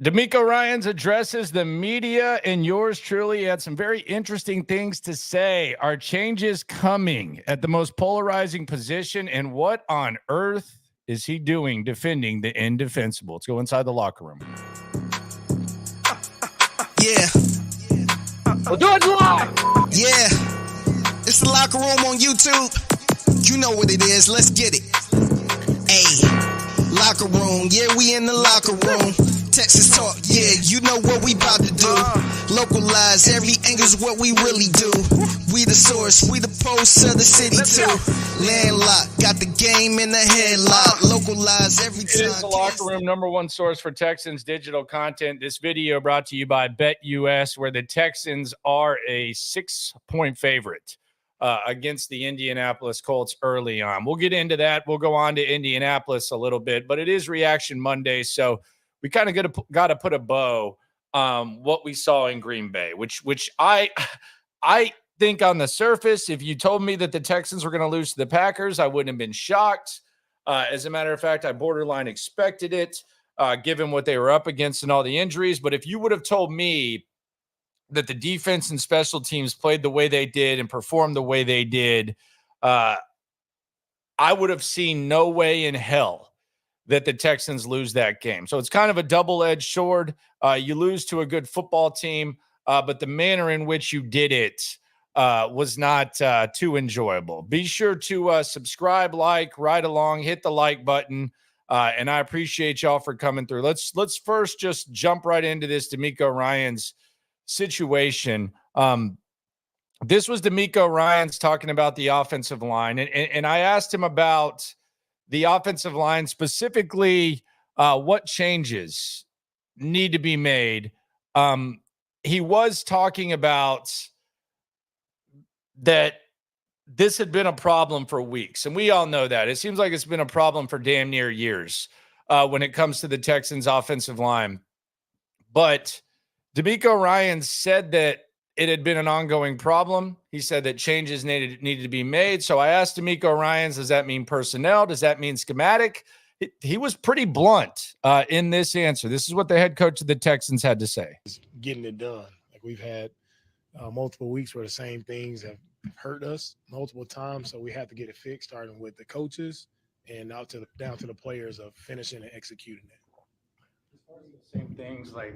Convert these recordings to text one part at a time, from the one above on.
DeMeco Ryans addresses the media, and yours truly had some very interesting things to say. Are changes coming at the most polarizing position? And what on earth is he doing defending the indefensible? Let's go inside the locker room. Yeah. We'll do it live. Yeah. It's the locker room on YouTube. You know what it is. Let's get it. Hey. Locker room. Yeah, we in the locker room. Texas talk, yeah, you know what we about to do. Localize, every angle's what we really do. We the source, we the pulse of the city too. Landlocked, got the game in the headlock. Localize every time. It is the locker room, number one source for Texans digital content. This video brought to you by BetUS, where the Texans are a 6-point favorite against the Indianapolis Colts early on. We'll get into that. We'll go on to Indianapolis a little bit, but it is Reaction Monday, so we kind of got to put a bow on what we saw in Green Bay, which I think on the surface, if you told me that the Texans were going to lose to the Packers, I wouldn't have been shocked. As a matter of fact, I borderline expected it, given what they were up against and all the injuries. But if you would have told me that the defense and special teams played the way they did and performed the way they did, I would have seen no way in hell that the Texans lose that game. So it's kind of a double-edged sword. You lose to a good football team, but the manner in which you did it was not too enjoyable. Be sure to subscribe, like, ride along, hit the like button, and I appreciate y'all for coming through. Let's first just jump right into this DeMeco Ryans situation. This was DeMeco Ryans talking about the offensive line, and I asked him about the offensive line, specifically what changes need to be made. He was talking about that this had been a problem for weeks, and we all know that. It seems like it's been a problem for damn near years when it comes to the Texans' offensive line. But DeMeco Ryans said that it had been an ongoing problem. He said that changes needed to be made. So I asked DeMeco Ryans, does that mean personnel? Does that mean schematic? He was pretty blunt in this answer. This is what the head coach of the Texans had to say. Getting it done. Like we've had multiple weeks where the same things have hurt us multiple times. So we have to get it fixed, starting with the coaches and down to the players of finishing and executing it. The same things like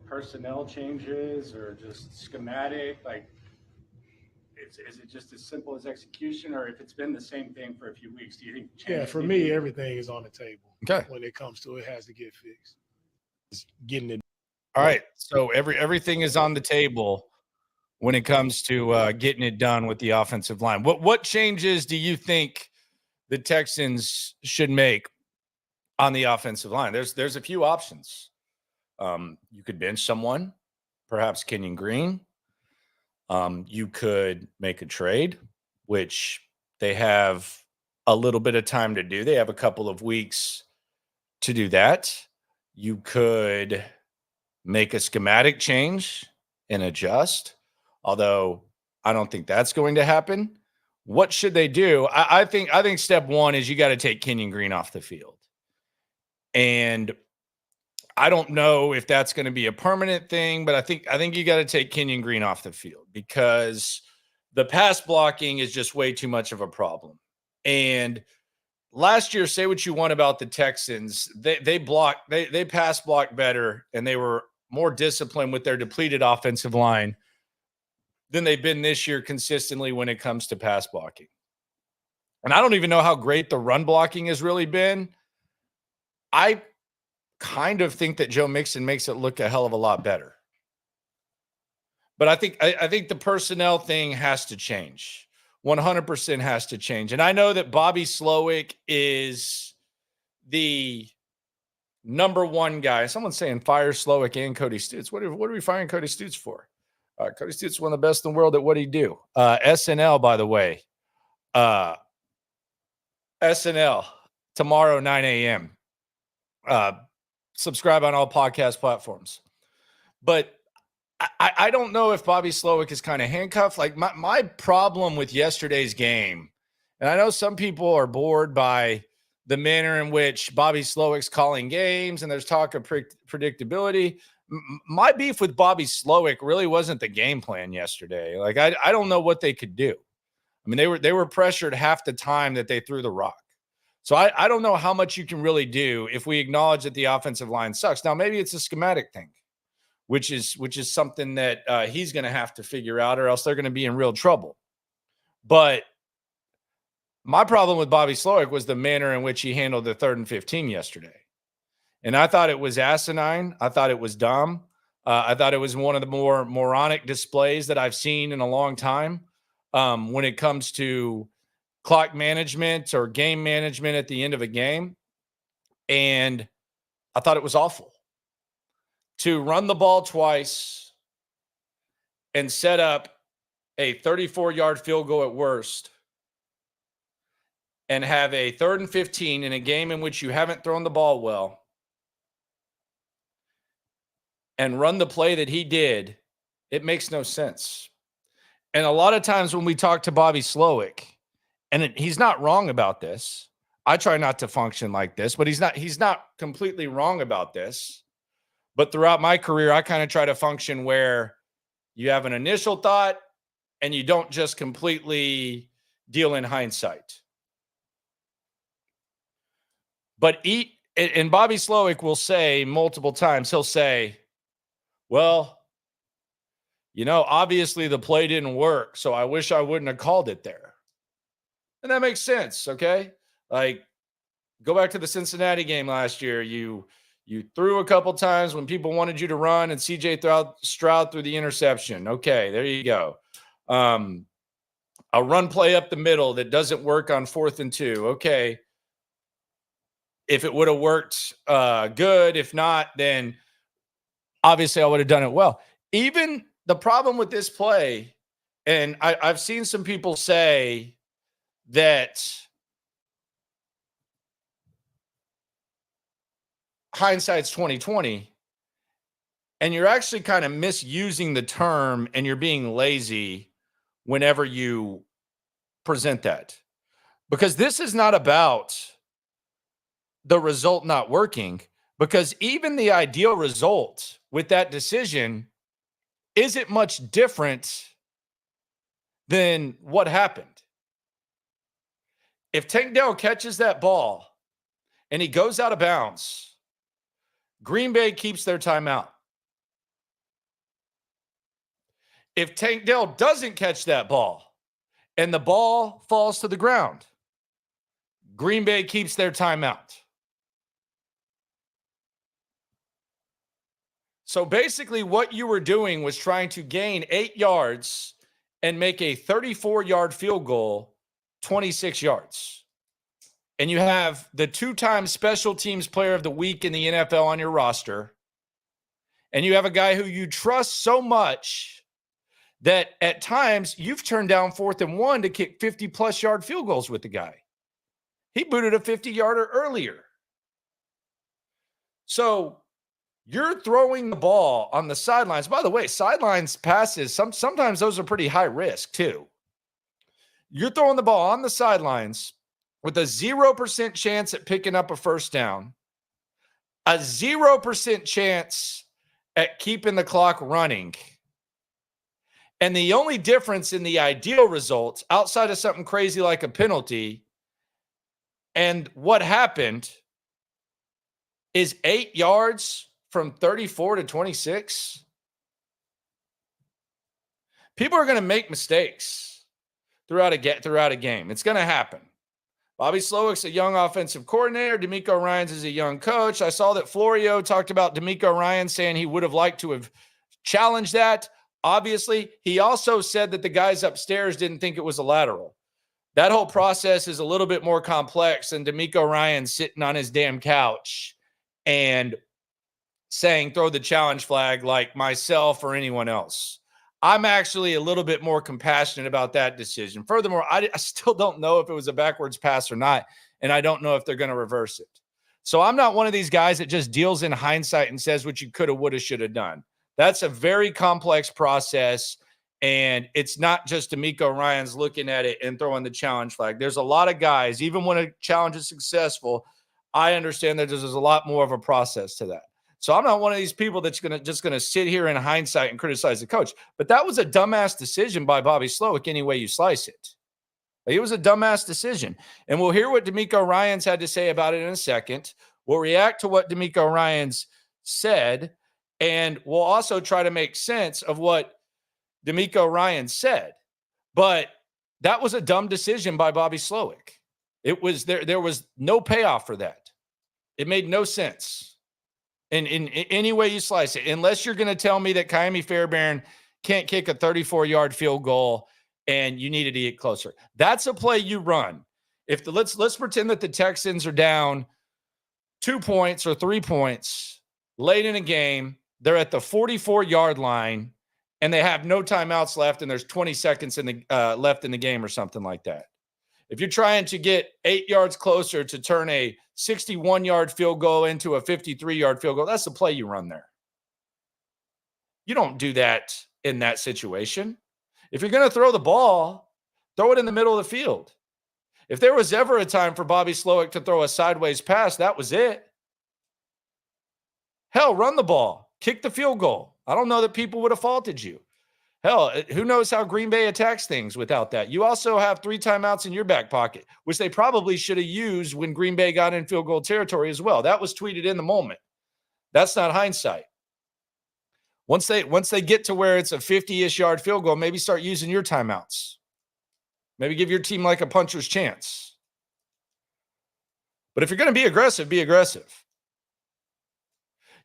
personnel changes or just schematic, is it just as simple as execution, or if it's been the same thing for a few weeks, do you think? Yeah, for me, everything is on the table. Okay. When it comes to it, has to get fixed. It's getting it. All right. So everything is on the table when it comes to getting it done with the offensive line. What changes do you think the Texans should make on the offensive line? There's a few options. You could bench someone, perhaps Kenyon Green. You could make a trade, which they have a little bit of time to do. They have a couple of weeks to do that. You could make a schematic change and adjust, although I don't think that's going to happen. What should they do? I think step one is you got to take Kenyon Green off the field. And I don't know if that's going to be a permanent thing, but I think you got to take Kenyon Green off the field because the pass blocking is just way too much of a problem. And last year, say what you want about the Texans, they pass blocked better, and they were more disciplined with their depleted offensive line than they've been this year consistently when it comes to pass blocking. And I don't even know how great the run blocking has really been. I kind of think that Joe Mixon makes it look a hell of a lot better. But I think the personnel thing has to change. 100% has to change. And I know that Bobby Slowick is the number one guy. Someone's saying fire Slowick and Cody Stutes. What are we firing Cody Stutes for? Cody Stutes is one of the best in the world at what he do. SNL, by the way. SNL, tomorrow, 9 a.m. Subscribe on all podcast platforms. But I don't know if Bobby Slowick is kind of handcuffed. Like my problem with yesterday's game, and I know some people are bored by the manner in which Bobby Slowick's calling games, and there's talk of predictability. My beef with Bobby Slowick really wasn't the game plan yesterday. Like, I don't know what they could do. I mean, they were pressured half the time that they threw the rock. So I don't know how much you can really do if we acknowledge that the offensive line sucks. Now, maybe it's a schematic thing, which is something that he's going to have to figure out, or else they're going to be in real trouble. But my problem with Bobby Slowick was the manner in which he handled the 3rd and 15 yesterday. And I thought it was asinine. I thought it was dumb. I thought it was one of the more moronic displays that I've seen in a long time when it comes to clock management or game management at the end of a game. And I thought it was awful to run the ball twice and set up a 34-yard field goal at worst and have a 3rd and 15 in a game in which you haven't thrown the ball well and run the play that he did. It makes no sense. And a lot of times when we talk to Bobby Slowick, and he's not wrong about this. I try not to function like this, but he's not completely wrong about this. But throughout my career, I kind of try to function where you have an initial thought and you don't just completely deal in hindsight. But and Bobby Slowick will say multiple times, he'll say, well, obviously the play didn't work, so I wish I wouldn't have called it there. And that makes sense, okay? Like, go back to the Cincinnati game last year. You threw a couple times when people wanted you to run, and C.J. Stroud threw the interception. Okay, there you go. A run play up the middle that doesn't work on 4th and 2. Okay. If it would have worked, good. If not, then obviously I would have done it well. Even the problem with this play, and I've seen some people say that hindsight's 20/20, and you're actually kind of misusing the term, and you're being lazy whenever you present that, because this is not about the result not working, because even the ideal result with that decision isn't much different than what happened. If Tank Dell catches that ball and he goes out of bounds, Green Bay keeps their timeout. If Tank Dell doesn't catch that ball and the ball falls to the ground, Green Bay keeps their timeout. So basically what you were doing was trying to gain 8 yards and make a 34-yard field goal 26 yards. And you have the 2-time special teams player of the week in the NFL on your roster. And you have a guy who you trust so much that at times you've turned down 4th and 1 to kick 50-plus yard field goals with the guy. He booted a 50-yarder earlier. So you're throwing the ball on the sidelines. By the way, sidelines passes, sometimes those are pretty high risk too. You're throwing the ball on the sidelines with a 0% chance at picking up a first down, a 0% chance at keeping the clock running. And the only difference in the ideal results, outside of something crazy like a penalty, and what happened, is 8 yards from 34 to 26. People are going to make mistakes throughout a game. It's going to happen. Bobby Slowick's a young offensive coordinator. DeMeco Ryans is a young coach. I saw that Florio talked about DeMeco Ryans saying he would have liked to have challenged that. Obviously, he also said that the guys upstairs didn't think it was a lateral. That whole process is a little bit more complex than DeMeco Ryans sitting on his damn couch and saying throw the challenge flag like myself or anyone else. I'm actually a little bit more compassionate about that decision. Furthermore, I still don't know if it was a backwards pass or not, and I don't know if they're going to reverse it. So I'm not one of these guys that just deals in hindsight and says what you could have, would have, should have done. That's a very complex process, And it's not just DeMeco Ryans looking at it and throwing the challenge flag. There's a lot of guys, even when a challenge is successful, I understand that there's a lot more of a process to that. So I'm not one of these people that's just gonna sit here in hindsight and criticize the coach. But that was a dumbass decision by Bobby Slowick any way you slice it. Like, it was a dumbass decision. And we'll hear what DeMeco Ryans had to say about it in a second. We'll react to what DeMeco Ryans said, and we'll also try to make sense of what DeMeco Ryans said. But that was a dumb decision by Bobby Slowick. It was there was no payoff for that. It made no sense in any way you slice it, unless you're going to tell me that Kaimi Fairbairn can't kick a 34-yard field goal and you needed to get closer. That's a play you run. Let's pretend that the Texans are down 2 points or 3 points late in a game. They're at the 44-yard line and they have no timeouts left and there's 20 seconds left in the game or something like that. If you're trying to get 8 yards closer to turn a 61-yard field goal into a 53-yard field goal, that's the play you run there. You don't do that in that situation. If you're going to throw the ball, throw it in the middle of the field. If there was ever a time for Bobby Slowick to throw a sideways pass, that was it. Hell, run the ball. Kick the field goal. I don't know that people would have faulted you. Hell, who knows how Green Bay attacks things without that. You also have 3 timeouts in your back pocket, which they probably should have used when Green Bay got in field goal territory as well. That was tweeted in the moment. That's not hindsight. Once they get to where it's a 50-ish yard field goal, maybe start using your timeouts. Maybe give your team like a puncher's chance. But if you're going to be aggressive, be aggressive.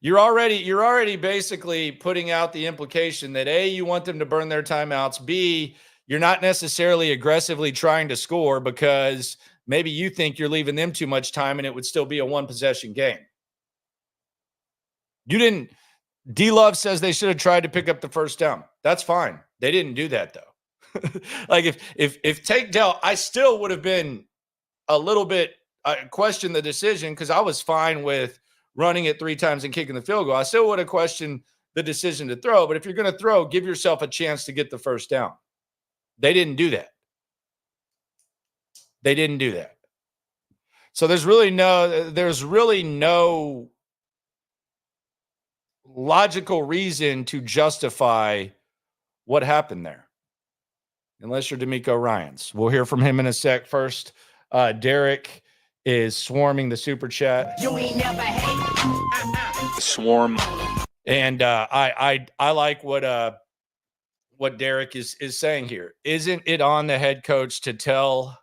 You're already basically putting out the implication that A, you want them to burn their timeouts. B, you're not necessarily aggressively trying to score because maybe you think you're leaving them too much time and it would still be a 1-possession game. D-Love says they should have tried to pick up the first down. That's fine. They didn't do that though. Like if Tank Dell, I still would have been a little bit questioned the decision because I was fine with running it 3 times and kicking the field goal. I still would have questioned the decision to throw, but if you're going to throw, give yourself a chance to get the first down. They didn't do that. They didn't do that. So there's really no logical reason to justify what happened there. Unless you're DeMeco Ryans. We'll hear from him in a sec. First, Derek is swarming the super chat. You ain't never hate. Swarm. And I like what Derek is saying here. Isn't it on the head coach to tell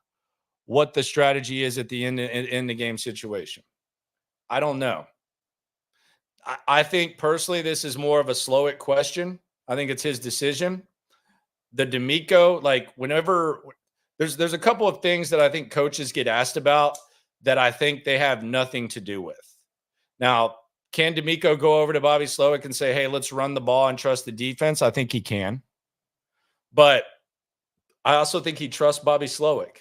what the strategy is at the end in the game situation? I don't know. I think personally this is more of a Slowick question. I think it's his decision. The DeMeco, like whenever there's a couple of things that I think coaches get asked about that I think they have nothing to do with. Now, can DeMeco go over to Bobby Slowick and say, hey, let's run the ball and trust the defense? I think he can. But I also think he trusts Bobby Slowick.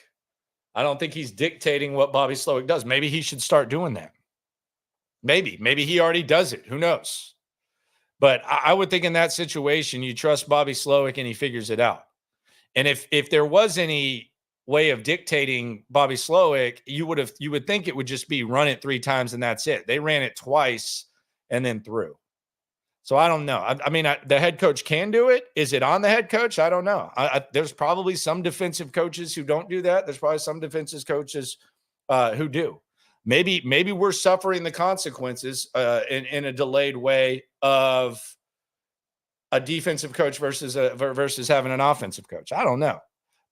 I don't think he's dictating what Bobby Slowick does. Maybe he should start doing that. Maybe he already does it. Who knows? But I would think in that situation, you trust Bobby Slowick and he figures it out. And if there was any way of dictating Bobby Slowick, you would think it would just be run it 3 times and that's it. They ran it twice and then threw. So I don't know. I mean, the head coach can do it. Is it on the head coach? I don't know. There's probably some defensive coaches who don't do that. There's probably some defensive coaches who do. Maybe we're suffering the consequences in a delayed way of a defensive coach versus having an offensive coach. I don't know.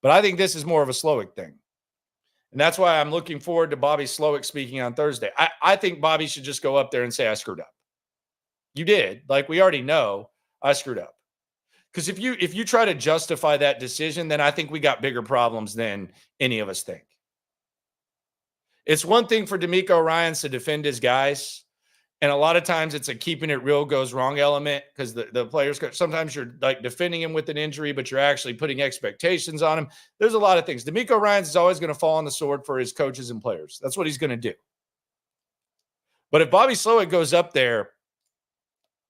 But I think this is more of a Slowick thing. And that's why I'm looking forward to Bobby Slowick speaking on Thursday. I think Bobby should just go up there and say, I screwed up. You did. Like, we already know I screwed up. Because if you try to justify that decision, then I think we got bigger problems than any of us think. It's one thing for DeMeco Ryans to defend his guys. And a lot of times it's a keeping it real goes wrong element because the players, sometimes you're like defending him with an injury, but you're actually putting expectations on him. There's a lot of things. DeMeco Ryans is always going to fall on the sword for his coaches and players. That's what he's going to do. But if Bobby Slowick goes up there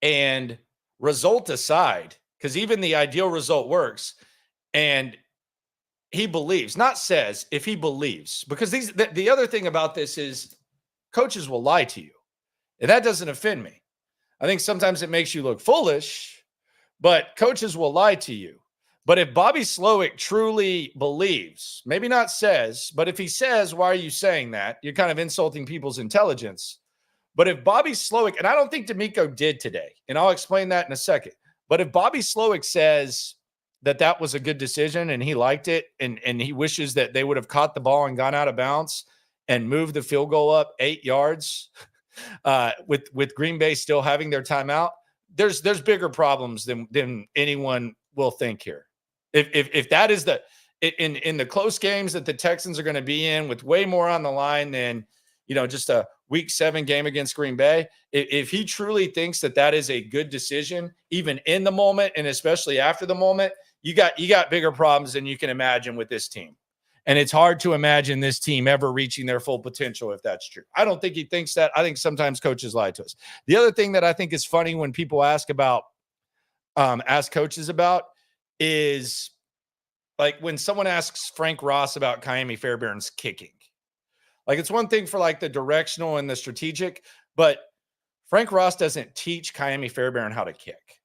and result aside, because even the ideal result works. And he believes, not says, if he believes, because the other thing about this is coaches will lie to you. And that doesn't offend me. I think sometimes it makes you look foolish, but coaches will lie to you. But if Bobby Slowick truly believes, maybe not says, but if he says, why are you saying that? You're kind of insulting people's intelligence. But if Bobby Slowick, and I don't think DeMeco did today, and I'll explain that in a second. But if Bobby Slowick says that was a good decision and he liked it and he wishes that they would have caught the ball and gone out of bounds and moved the field goal up 8 yards with Green Bay still having their timeout, there's bigger problems than anyone will think here. If that is in the close games that the Texans are going to be in with way more on the line than, just a week 7 game against Green Bay, if he truly thinks that is a good decision, even in the moment and especially after the moment, you got bigger problems than you can imagine with this team. And it's hard to imagine this team ever reaching their full potential if that's true. I don't think he thinks that. I think sometimes coaches lie to us. The other thing that I think is funny when people ask coaches about is like when someone asks Frank Ross about Ka'imi Fairbairn's kicking. Like it's one thing for like the directional and the strategic, but Frank Ross doesn't teach Ka'imi Fairbairn how to kick.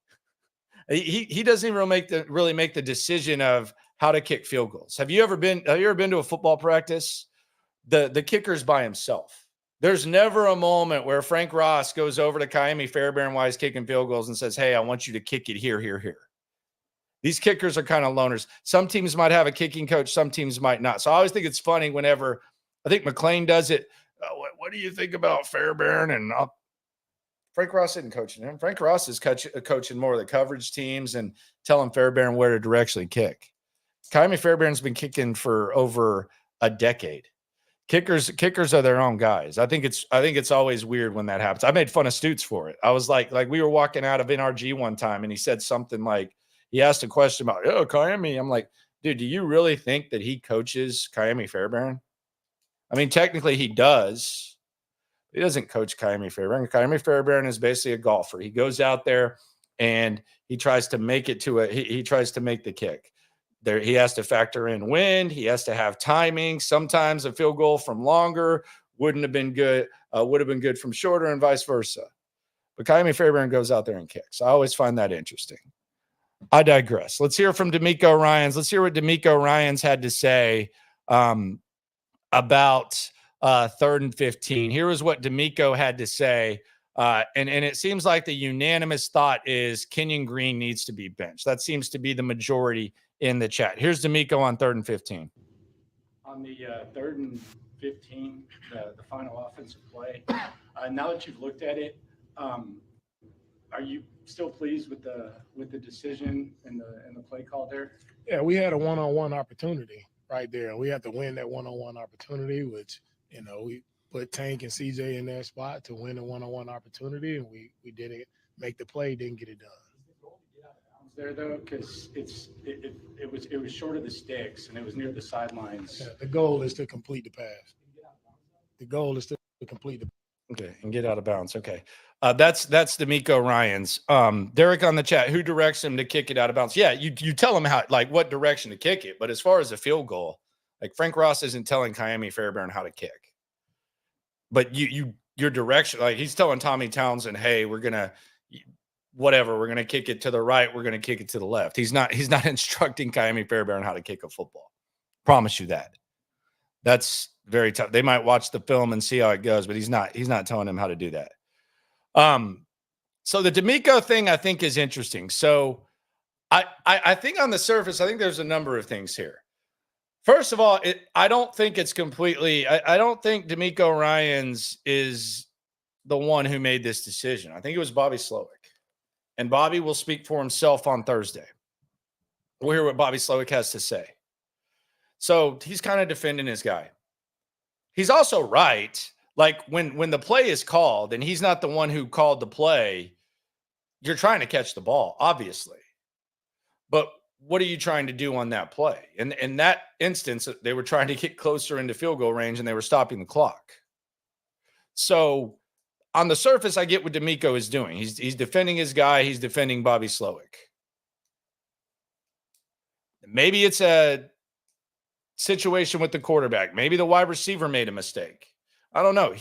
He doesn't even really make the decision of how to kick field goals. Have you ever been to a football practice? The kicker's by himself. There's never a moment where Frank Ross goes over to Ka'imi Fairbairn while he's kicking field goals and says, hey, I want you to kick it here, here, here. These kickers are kind of loners. Some teams might have a kicking coach. Some teams might not. So I always think it's funny whenever I think McLean does it. What do you think about Fairbairn? And Frank Ross isn't coaching him. Frank Ross is coaching more of the coverage teams and telling Fairbairn where to directionally kick. Ka'imi Fairbairn's been kicking for over a decade. Kickers are their own guys. I think it's always weird when that happens. I made fun of Stutes for it. I was like we were walking out of NRG one time and he said something like, he asked a question about, Ka'imi. I'm like, dude, do you really think that he coaches Ka'imi Fairbairn? I mean, technically he does. He doesn't coach Ka'imi Fairbairn. Ka'imi Fairbairn is basically a golfer. He goes out there and he tries to make it he tries to make the kick. There, he has to factor in wind. He has to have timing. Sometimes a field goal from longer would have been good from shorter and vice versa. But Ka'imi Fairbairn goes out there and kicks. I always find that interesting. I digress. Let's hear from DeMeco Ryans. Let's hear what DeMeco Ryans had to say about 3rd and 15. Here is what DeMeco had to say. And it seems like the unanimous thought is Kenyon Green needs to be benched. That seems to be the majority in the chat. Here's DeMeco on 3rd and 15. On the 3rd and 15, the final offensive play, now that you've looked at it, are you still pleased with the decision and the play call there? Yeah, we had a one-on-one opportunity right there. We had to win that one-on-one opportunity, which, we put Tank and CJ in that spot to win a one-on-one opportunity, and we didn't make the play, didn't get it done. There though, because it was short of the sticks and it was near the sidelines. Yeah, the goal is to complete the pass. The goal is to complete the. Okay, and get out of bounds. Okay, that's DeMeco Ryans. Derek on the chat, who directs him to kick it out of bounds? Yeah, you tell him what direction to kick it. But as far as a field goal, like Frank Ross isn't telling Ka'imi Fairbairn how to kick. But your direction, like he's telling Tommy Townsend, hey, we're gonna kick it to the right, we're gonna kick it to the left. He's not instructing Ka'imi Fairbairn how to kick a football. Promise you that. That's very tough. They might watch the film and see how it goes, but he's not telling him how to do that. So the DeMeco thing I think is interesting. So I think on the surface, I think there's a number of things here. First of all, I don't think it's completely. I don't think DeMeco Ryans is the one who made this decision. I think it was Bobby Slowick, and Bobby will speak for himself on Thursday. We'll hear what Bobby Slowick has to say. So he's kind of defending his guy. He's also right. Like when the play is called, and he's not the one who called the play, you're trying to catch the ball, obviously. But what are you trying to do on that play? And in that instance, they were trying to get closer into field goal range and they were stopping the clock. So on the surface, I get what DeMeco is doing. He's defending his guy. He's defending Bobby Slowick. Maybe it's a situation with the quarterback. Maybe the wide receiver made a mistake. I don't know.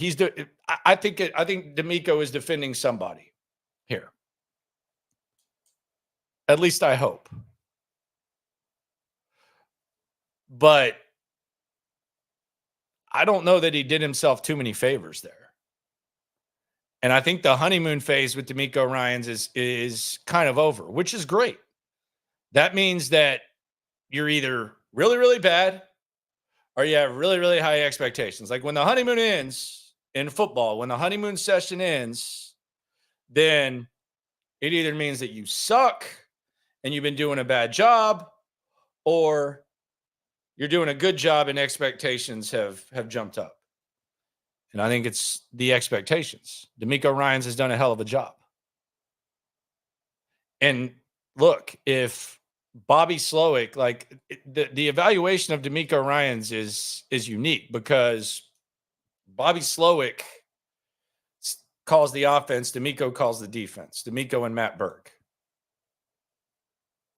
I think DeMeco is defending somebody here. At least I hope. But I don't know that he did himself too many favors there. And I think the honeymoon phase with DeMeco Ryans is kind of over, which is great. That means that you're either really, really bad or you have really, really high expectations. Like when the honeymoon ends in football, when the honeymoon session ends, then it either means that you suck and you've been doing a bad job, or you're doing a good job and expectations have jumped up. And I think it's the expectations. DeMeco Ryans has done a hell of a job. And look, if Bobby Slowick, like the evaluation of DeMeco Ryans is unique because Bobby Slowick calls the offense, DeMeco calls the defense, DeMeco and Matt Burke.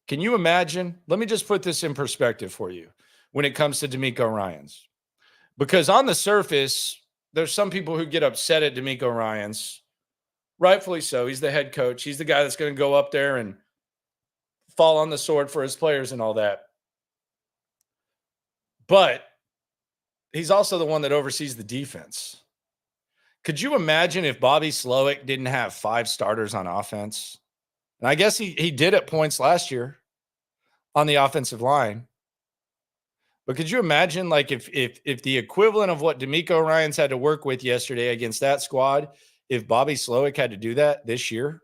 Can you imagine? Let me just put this in perspective for you when it comes to DeMeco Ryans. Because on the surface, there's some people who get upset at DeMeco Ryans. Rightfully so. He's the head coach. He's the guy that's going to go up there and fall on the sword for his players and all that. But he's also the one that oversees the defense. Could you imagine if Bobby Slowick didn't have 5 starters on offense? And I guess he did at points last year on the offensive line. But could you imagine, like, if the equivalent of what DeMeco Ryans had to work with yesterday against that squad, if Bobby Slowick had to do that this year?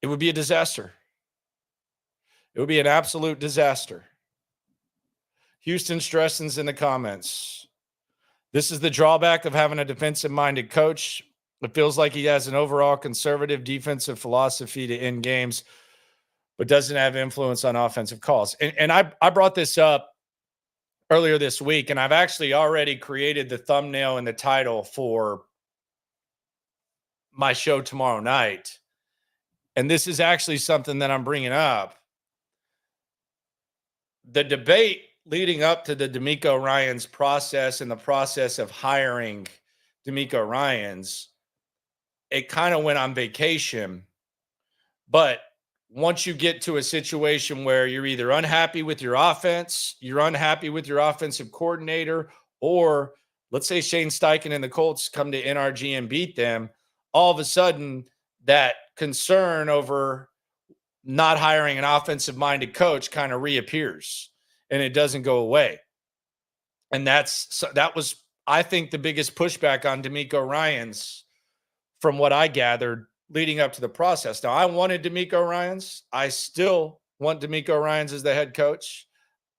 It would be a disaster. It would be an absolute disaster. Houston Stresson's in the comments. This is the drawback of having a defensive-minded coach. It feels like he has an overall conservative defensive philosophy to end games, but doesn't have influence on offensive calls. And I brought this up earlier this week, and I've actually already created the thumbnail and the title for my show tomorrow night. And this is actually something that I'm bringing up. The debate leading up to the DeMeco Ryans process and the process of hiring DeMeco Ryans, it kind of went on vacation. But once you get to a situation where you're either unhappy with your offense, you're unhappy with your offensive coordinator, or let's say Shane Steichen and the Colts come to NRG and beat them, all of a sudden that concern over not hiring an offensive-minded coach kind of reappears and it doesn't go away. And that was, I think, the biggest pushback on DeMeco Ryans from what I gathered leading up to the process. Now, I wanted DeMeco Ryans. I still want DeMeco Ryans as the head coach.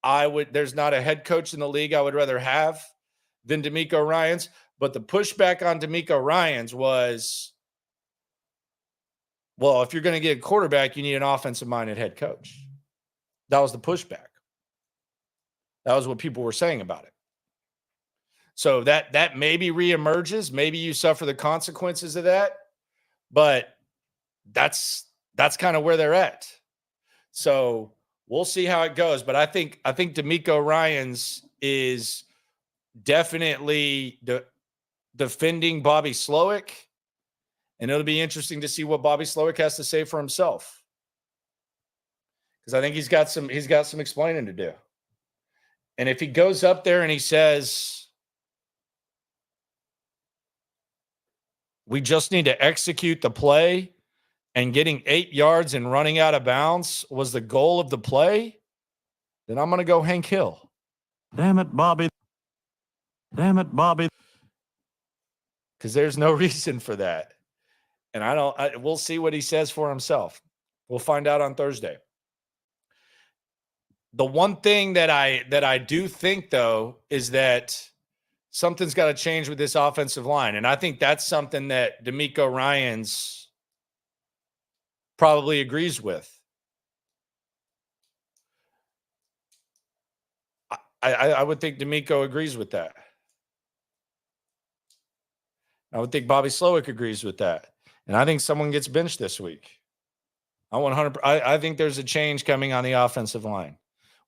There's not a head coach in the league I would rather have than DeMeco Ryans. But the pushback on DeMeco Ryans was, well, if you're going to get a quarterback, you need an offensive-minded head coach. That was the pushback. That was what people were saying about it. So that maybe reemerges. Maybe you suffer the consequences of that. But that's kind of where they're at. So we'll see how it goes. But I think DeMeco Ryans is definitely defending Bobby Slowick. And it'll be interesting to see what Bobby Slowick has to say for himself. Because I think he's got some explaining to do. And if he goes up there and he says, we just need to execute the play, and getting 8 yards and running out of bounds was the goal of the play, then I'm going to go Hank Hill. Damn it, Bobby. Damn it, Bobby. Because there's no reason for that. And we'll see what he says for himself. We'll find out on Thursday. The one thing that I do think, though, is that something's got to change with this offensive line. And I think that's something that DeMeco Ryans probably agrees with. I would think DeMeco agrees with that. I would think Bobby Slowick agrees with that. And I think someone gets benched this week. I think there's a change coming on the offensive line.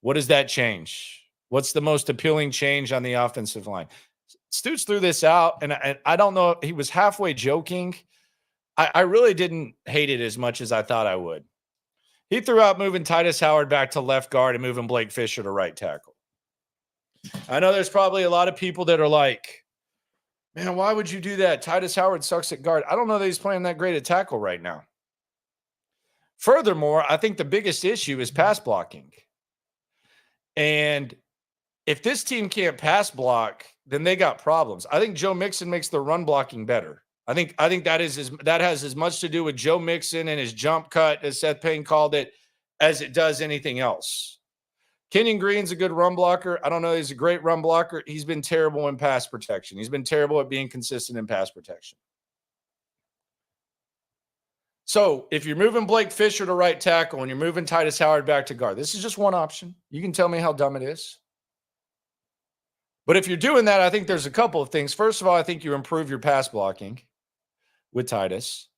What does that change? What's the most appealing change on the offensive line? Stoots threw this out, and I don't know. He was halfway joking. I really didn't hate it as much as I thought I would. He threw out moving Titus Howard back to left guard and moving Blake Fisher to right tackle. I know there's probably a lot of people that are like, man, why would you do that? Titus Howard sucks at guard. I don't know that he's playing that great at tackle right now. Furthermore, I think the biggest issue is pass blocking. And if this team can't pass block, then they got problems. I think Joe Mixon makes the run blocking better. I think that has as much to do with Joe Mixon and his jump cut, as Seth Payne called it, as it does anything else. Kenyon Green's a good run blocker. I don't know. He's a great run blocker. He's been terrible in pass protection. He's been terrible at being consistent in pass protection. So if you're moving Blake Fisher to right tackle and you're moving Titus Howard back to guard, this is just one option. You can tell me how dumb it is. But if you're doing that, I think there's a couple of things. First of all, I think you improve your pass blocking with Titus.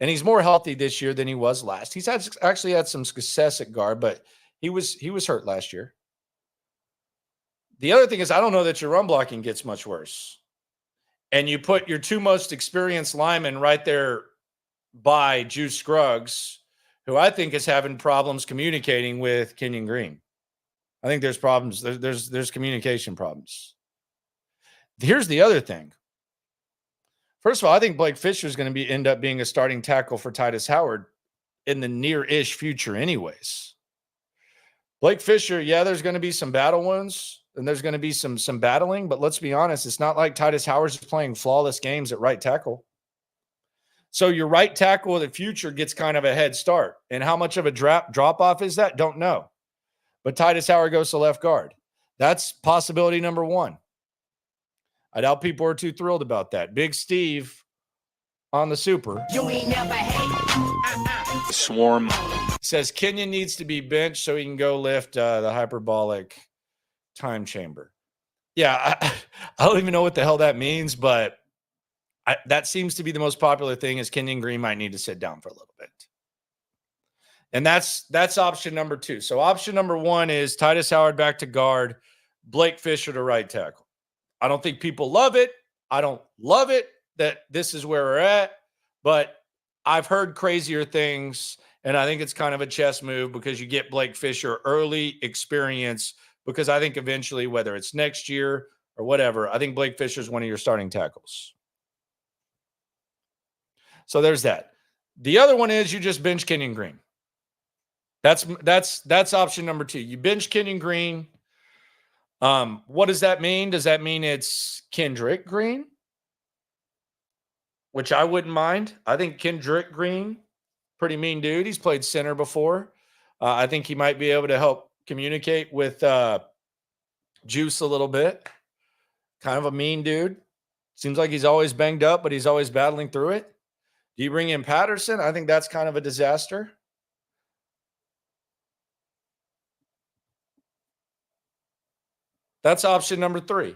And he's more healthy this year than he was last. He's actually had some success at guard, but he was hurt last year. The other thing is, I don't know that your run blocking gets much worse. And you put your two most experienced linemen right there by Juice Scruggs, who I think is having problems communicating with Kenyon Green. I think there's problems. There's communication problems. Here's the other thing. First of all, I think Blake Fisher is going to end up being a starting tackle for Titus Howard in the near-ish future anyways. Blake Fisher, yeah, there's going to be some battle wounds and there's going to be some battling, but let's be honest, it's not like Titus Howard's just playing flawless games at right tackle. So your right tackle of the future gets kind of a head start. And how much of a drop-off is that? Don't know. But Titus Howard goes to left guard. That's possibility number one. I doubt people are too thrilled about that. Big Steve on the Super. You ain't never hate. Swarm Says Kenyon needs to be benched so he can go lift the hyperbolic time chamber. Yeah, I don't even know what the hell that means, but that seems to be the most popular thing is Kenyon Green might need to sit down for a little bit. And that's option number two. So option number one is Titus Howard back to guard, Blake Fisher to right tackle. I don't think people love it. I don't love it that this is where we're at, but I've heard crazier things, and I think it's kind of a chess move because you get Blake Fisher early experience because I think eventually, whether it's next year or whatever, I think Blake Fisher is one of your starting tackles. So there's that. The other one is you just bench Kenyon Green. That's option number two. You bench Kenyon Green. What does that mean? Does that mean it's Kendrick Green? Which I wouldn't mind. I think Kendrick Green, pretty mean dude. He's played center before. I think he might be able to help communicate with Juice a little bit. Kind of a mean dude. Seems like he's always banged up, but he's always battling through it. Do you bring in Patterson? I think that's kind of a disaster. That's option number three.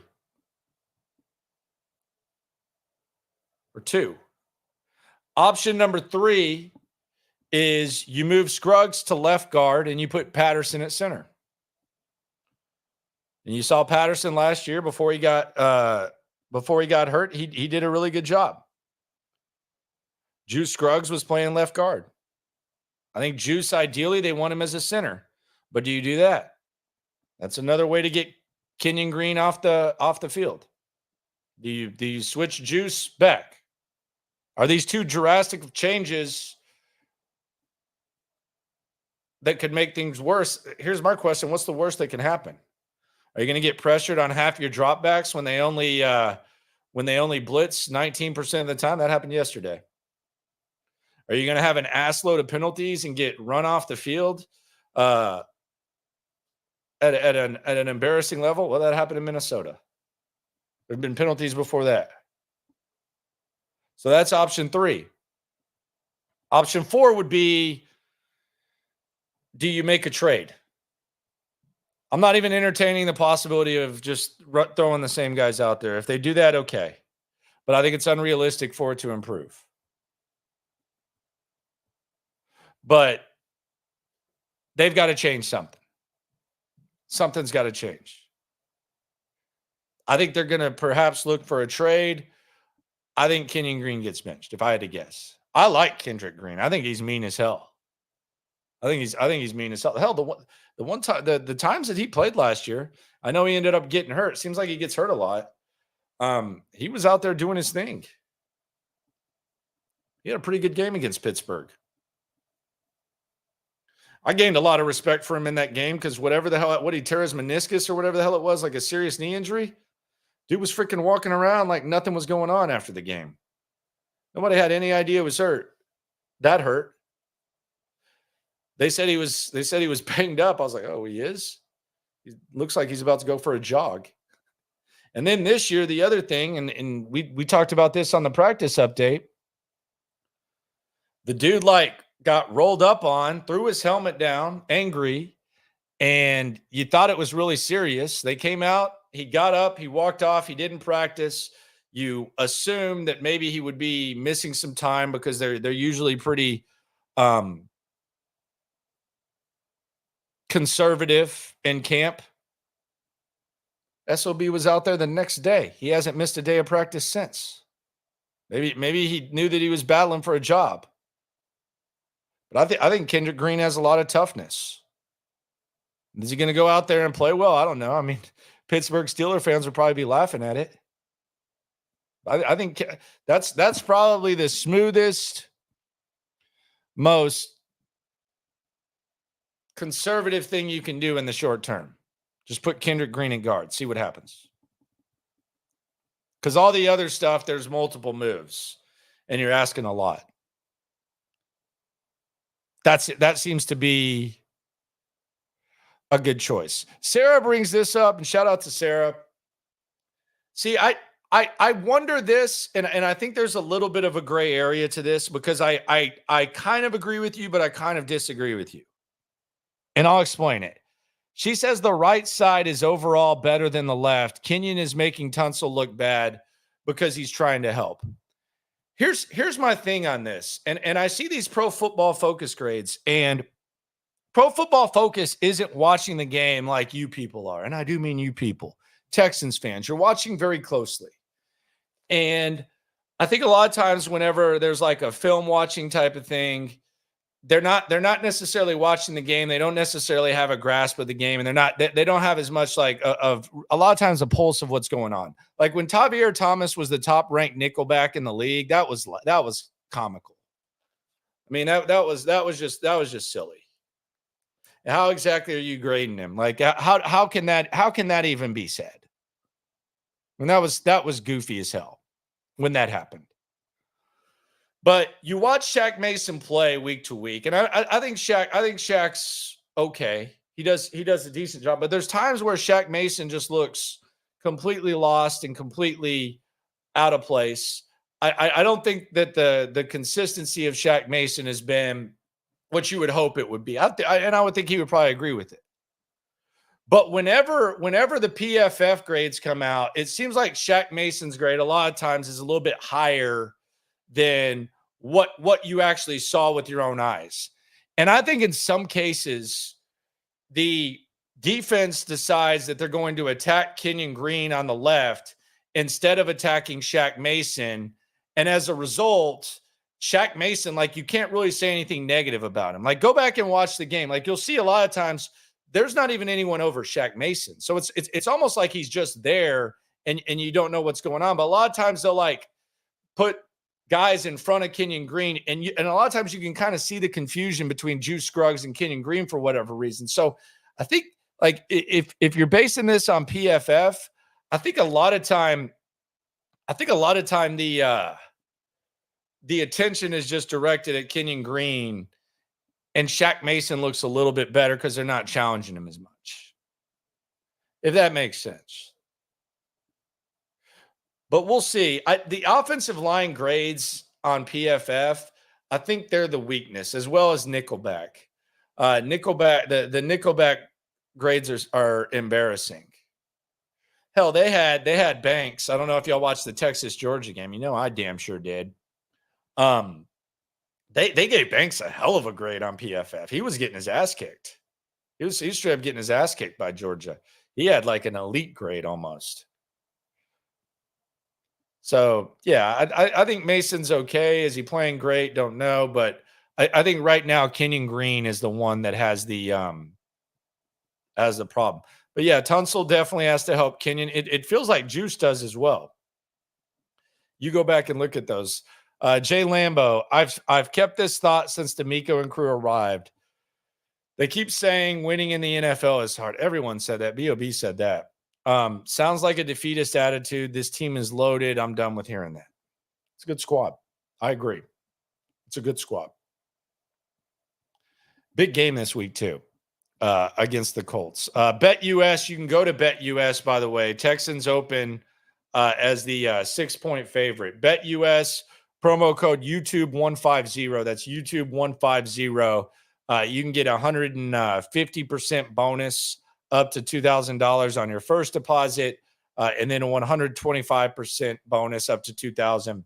Or two. Option number three is you move Scruggs to left guard and you put Patterson at center. And you saw Patterson last year before he got hurt. He did a really good job. Juice Scruggs was playing left guard. I think Juice, ideally, they want him as a center. But do you do that? That's another way to get Kenyon Green off the field. Do you switch Juice back? Are these two drastic changes that could make things worse? Here's my question. What's the worst that can happen? Are you going to get pressured on half your dropbacks when they only blitz 19% of the time? That happened yesterday. Are you going to have an ass load of penalties and get run off the field at an embarrassing level? Well, that happened in Minnesota. There have been penalties before that. So that's option three. Option four would be, do you make a trade? I'm not even entertaining the possibility of just throwing the same guys out there. If they do that, okay. But I think it's unrealistic for it to improve. But they've got to change something. Something's got to change. I think they're going to perhaps look for a trade. I think Kenyon Green gets benched, if I had to guess. I like Kendrick Green. I think he's mean as hell. I think he's mean as hell. Hell, the one time the times that he played last year, I know he ended up getting hurt. Seems like he gets hurt a lot. He was out there doing his thing. He had a pretty good game against Pittsburgh. I gained a lot of respect for him in that game because what he tear his meniscus or whatever the hell it was, like a serious knee injury. Dude was freaking walking around like nothing was going on after the game. Nobody had any idea he was hurt. That hurt. They said he was banged up. I was like, oh, he is? He looks like he's about to go for a jog. And then this year, the other thing, and we talked about this on the practice update. The dude got rolled up on, threw his helmet down, angry, and you thought it was really serious. They came out, he got up, he walked off, he didn't practice. You assume that maybe he would be missing some time because they're usually pretty conservative in camp. SOB was out there the next day. He hasn't missed a day of practice since. Maybe he knew that he was battling for a job. But I think Kendrick Green has a lot of toughness. Is he going to go out there and play well? I don't know. I mean, Pittsburgh Steelers fans would probably be laughing at it. I think that's probably the smoothest, most conservative thing you can do in the short term. Just put Kendrick Green in guard. See what happens. Because all the other stuff, there's multiple moves, and you're asking a lot. That seems to be a good choice. Sarah brings this up, and shout out to Sarah. See, I wonder this, and I think there's a little bit of a gray area to this because I kind of agree with you, but I kind of disagree with you. And I'll explain it. She says the right side is overall better than the left. Kenyon is making Tunsil look bad because he's trying to help. Here's my thing on this. And I see these Pro Football Focus grades, and Pro Football Focus isn't watching the game like you people are. And I do mean you people, Texans fans. You're watching very closely. And I think a lot of times whenever there's like a film watching type of thing, they're not necessarily watching the game. They don't necessarily have a grasp of the game, and they don't have as much like of a lot of times a pulse of what's going on. Like when Tavierre Thomas was the top ranked nickelback in the league, that was comical. I mean, that was just silly. How exactly are you grading him? Like how can that even be said? And that was goofy as hell when that happened. But you watch Shaq Mason play week to week, and I think Shaq's okay. He does a decent job, but there's times where Shaq Mason just looks completely lost and completely out of place. I don't think that the consistency of Shaq Mason has been what you would hope it would be. And I would think he would probably agree with it. But whenever the PFF grades come out, it seems like Shaq Mason's grade a lot of times is a little bit higher than what you actually saw with your own eyes. And I think in some cases, the defense decides that they're going to attack Kenyon Green on the left instead of attacking Shaq Mason. And as a result, Shaq Mason, like, you can't really say anything negative about him. Like, go back and watch the game. Like, you'll see a lot of times there's not even anyone over Shaq Mason. So it's almost like he's just there and you don't know what's going on. But a lot of times they'll like put guys in front of Kenyon Green, and a lot of times you can kind of see the confusion between Juice Scruggs and Kenyon Green for whatever reason. So I think like if you're basing this on PFF, I think a lot of time the attention is just directed at Kenyon Green, and Shaq Mason looks a little bit better because they're not challenging him as much. If that makes sense. But we'll see. The offensive line grades on PFF, I think they're the weakness, as well as Nickelback. The Nickelback grades are embarrassing. Hell, they had Banks. I don't know if y'all watched the Texas-Georgia game. You know, I damn sure did. They gave Banks a hell of a grade on PFF. He was getting his ass kicked. He was straight up getting his ass kicked by Georgia. He had like an elite grade almost. So, yeah, I think Mason's okay. Is he playing great? Don't know. But I think right now Kenyon Green is the one that has the problem. But, yeah, Tunsil definitely has to help Kenyon. It feels like Juice does as well. You go back and look at those. Jay Lambo, I've kept this thought since DeMeco and crew arrived. They keep saying winning in the NFL is hard. Everyone said that. B.O.B. said that. Sounds like a defeatist attitude. This team is loaded. I'm done with hearing that. It's a good squad. I agree. It's a good squad. Big game this week, too, against the Colts. BetUS, you can go to BetUS, by the way. Texans open as the 6-point favorite. BetUS, promo code YouTube150. That's YouTube150. You can get 150% bonus up to $2,000 on your first deposit, and then a 125% bonus up to $2,000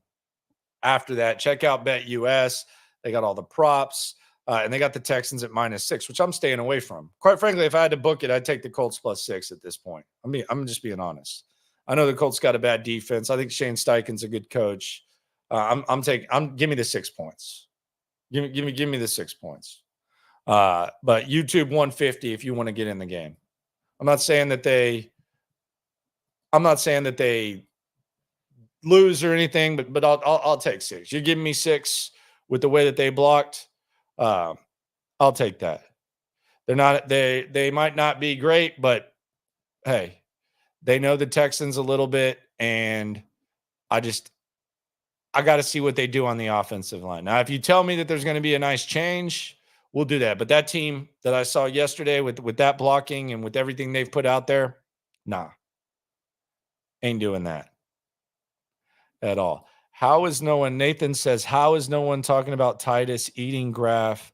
after that. Check out BetUS. They got all the props, and they got the Texans at -6, which I'm staying away from. Quite frankly, if I had to book it, I'd take the Colts +6 at this point. I'm just being honest. I know the Colts got a bad defense. I think Shane Steichen's a good coach. Give me the 6 points. Give me the 6 points. But YouTube 150 if you want to get in the game. I'm not saying that they lose or anything, but I'll take 6. You're giving me 6 with the way that they blocked. I'll take that. They might not be great, but hey, they know the Texans a little bit, and I got to see what they do on the offensive line. Now, if you tell me that there's going to be a nice change, we'll do that. But that team that I saw yesterday with that blocking and with everything they've put out there, nah, ain't doing that at all. Nathan says, how is no one talking about Titus eating grass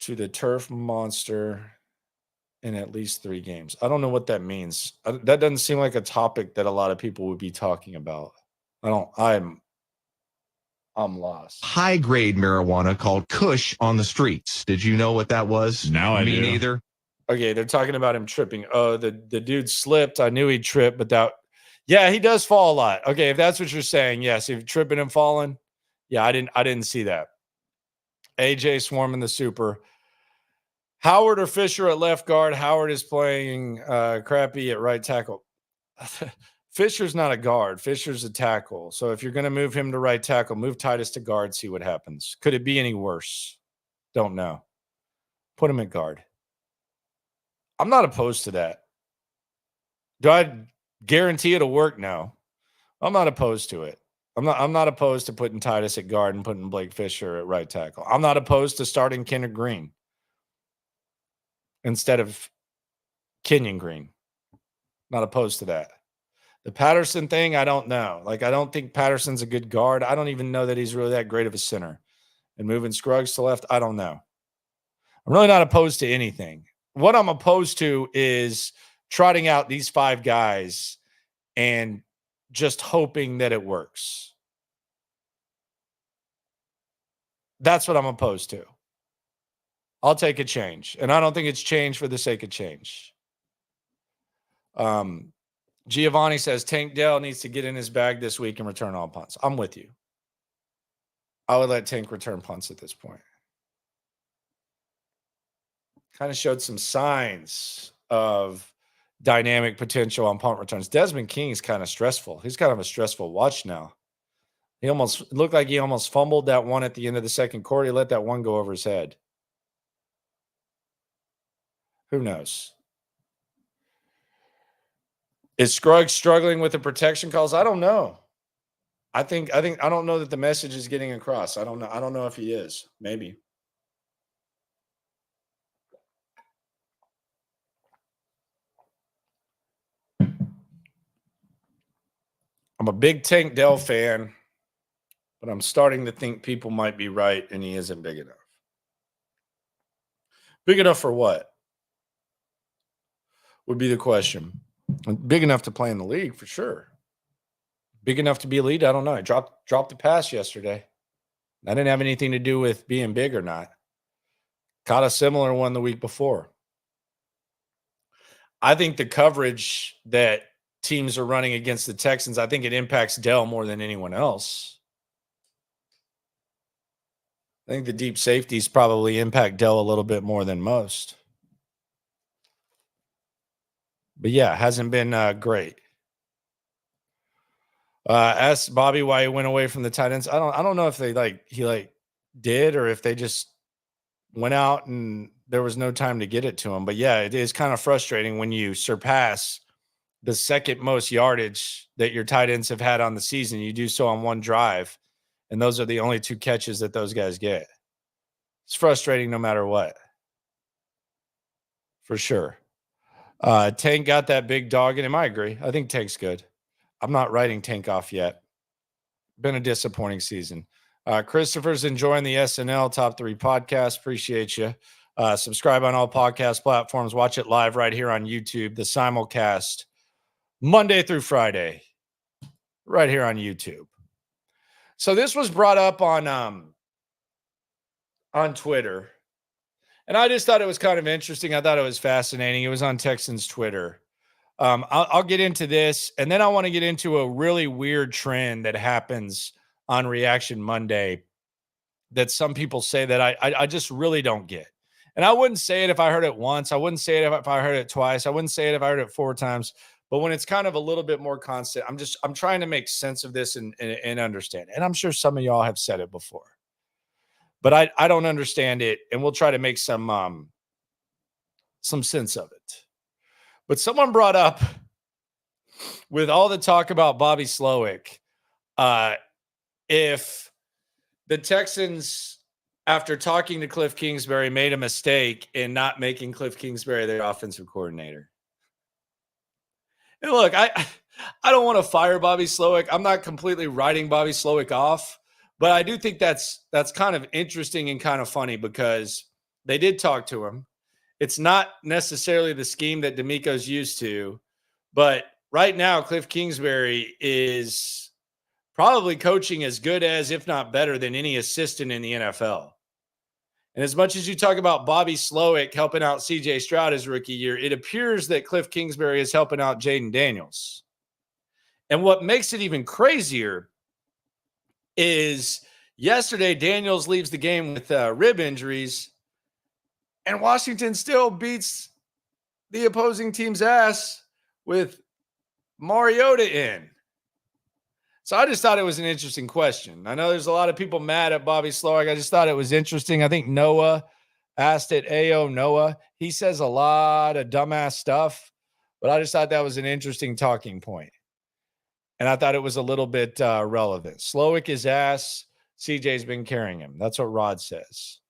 to the turf monster in at least 3 games? I don't know what that means. That doesn't seem like a topic that a lot of people would be talking about. I'm lost. High-grade marijuana called Kush on the streets. Did you know what that was? Now I Me do. neither. Okay, they're talking about him tripping. Oh, the dude slipped. I knew he'd trip, but yeah, he does fall a lot. Okay, if that's what you're saying, yes, if you're tripping and falling, yeah, I didn't see that. AJ swarming the super. Howard or Fisher at left guard. Howard is playing crappy at right tackle. Fisher's not a guard. Fisher's a tackle. So if you're going to move him to right tackle, move Titus to guard, see what happens. Could it be any worse? Don't know. Put him at guard. I'm not opposed to that. Do I guarantee it'll work? No. I'm not opposed to it. I'm not opposed to putting Titus at guard and putting Blake Fisher at right tackle. I'm not opposed to starting Kenyon Green instead of Kenyon Green. Not opposed to that. The Patterson thing, I don't know. I don't think Patterson's a good guard. I don't even know that he's really that great of a center. And moving Scruggs to left, I don't know. I'm really not opposed to anything. What I'm opposed to is trotting out these 5 guys and just hoping that it works. That's what I'm opposed to. I'll take a change. And I don't think it's change for the sake of change. Giovanni says Tank Dell needs to get in his bag this week and return all punts. I'm with you. I would let Tank return punts at this point. Kind of showed some signs of dynamic potential on punt returns. Desmond King's kind of stressful. He's kind of a stressful watch now. He looked like he almost fumbled that one at the end of the second quarter. He let that one go over his head. Who knows? Is Scruggs struggling with the protection calls? I don't know. I don't know that the message is getting across. I don't know. I don't know if he is. Maybe. I'm a big Tank Dell fan, but I'm starting to think people might be right and he isn't big enough. Big enough for what? Would be the question. Big enough to play in the league for sure. Big enough to be elite? I don't know. I dropped the pass yesterday. That didn't have anything to do with being big or not. Caught a similar one the week before. I think the coverage that teams are running against the Texans, I think it impacts Dell more than anyone else. I think the deep safeties probably impact Dell a little bit more than most. But yeah, hasn't been great. Ask Bobby why he went away from the tight ends. I don't know if he did or if they just went out and there was no time to get it to him. But yeah, it is kind of frustrating when you surpass the second most yardage that your tight ends have had on the season. You do so on one drive, and those are the only 2 catches that those guys get. It's frustrating no matter what. For sure. Tank got that big dog in him. I agree. I think Tank's good. I'm not writing Tank off yet. Been a disappointing season. Christopher's enjoying the SNL Top 3 podcast. Appreciate you. Subscribe on all podcast platforms. Watch it live right here on YouTube. The simulcast Monday through Friday right here on YouTube. So this was brought up on Twitter. And I just thought it was kind of interesting. I thought it was fascinating. It was on Texans Twitter. I'll get into this, and then I want to get into a really weird trend that happens on Reaction Monday that some people say that I just really don't get. And I wouldn't say it if I heard it once. I wouldn't say it if I heard it twice. I wouldn't say it if I heard it 4 times. But when it's kind of a little bit more constant, I'm trying to make sense of this and understand it. And I'm sure some of y'all have said it before. But I don't understand it, and we'll try to make some sense of it. But someone brought up, with all the talk about Bobby Slowick, if the Texans, after talking to Cliff Kingsbury, made a mistake in not making Cliff Kingsbury their offensive coordinator. And look, I don't want to fire Bobby Slowick. I'm not completely writing Bobby Slowick off. But I do think that's kind of interesting and kind of funny because they did talk to him. It's not necessarily the scheme that DeMeco's used to, but right now Cliff Kingsbury is probably coaching as good as, if not better than, any assistant in the NFL. And as much as you talk about Bobby Slowick helping out CJ Stroud his rookie year, it appears that Cliff Kingsbury is helping out Jaden Daniels. And what makes it even crazier is yesterday Daniels leaves the game with rib injuries, and Washington still beats the opposing team's ass with Mariota in. So I just thought it was an interesting question. I know there's a lot of people mad at Bobby Slowick. I just thought it was interesting. I think Noah asked it. Noah. He says a lot of dumbass stuff, but I just thought that was an interesting talking point. And I thought it was a little bit relevant. Slowick is ass. CJ's been carrying him. That's what Rod says.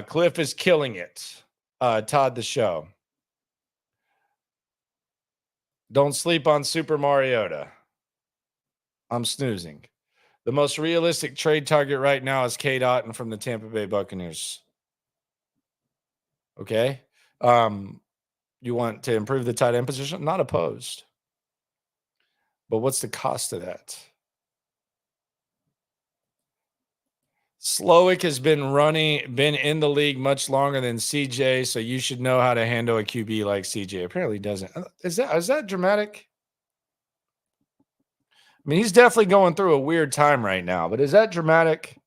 Cliff is killing it. Todd the Show. Don't sleep on Super Mariota. I'm snoozing. The most realistic trade target right now is Cade Otton from the Tampa Bay Buccaneers. Okay. You want to improve the tight end position? Not opposed. But what's the cost of that? Slowick has been in the league much longer than CJ, so you should know how to handle a QB like CJ. Apparently doesn't. Is that dramatic? I mean, he's definitely going through a weird time right now, but is that dramatic?